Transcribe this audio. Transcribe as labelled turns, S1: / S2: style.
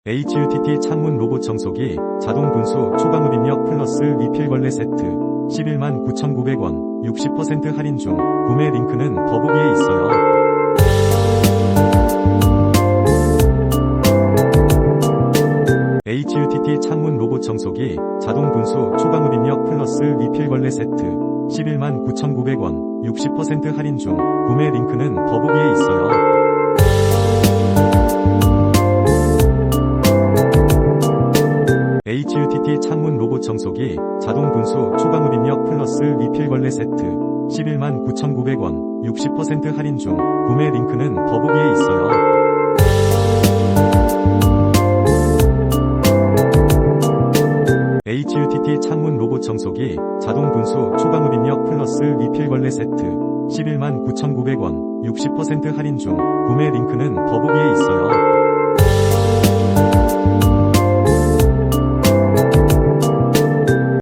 S1: HUTT 창문 로봇 청소기 자동 분수 초강흡입력 플러스 리필걸레세트 119,900원 60% 할인 중. 구매 링크는 더보기에 있어요. HUTT 창문 로봇 청소기 자동 분수 초강흡입력 플러스 리필걸레세트 119,900원 60% 할인 중. 구매 링크는 더보기에 있어요. HUTT 창문 로봇 청소기 자동 분수 초강흡입력 플러스 리필걸레세트 119,900원 60% 할인 중. 구매 링크는 더보기에 있어요. HUTT 창문 로봇 청소기 자동 분수 초강흡입력 플러스 리필걸레세트 119,900원 60% 할인 중. 구매 링크는 더보기에 있어요.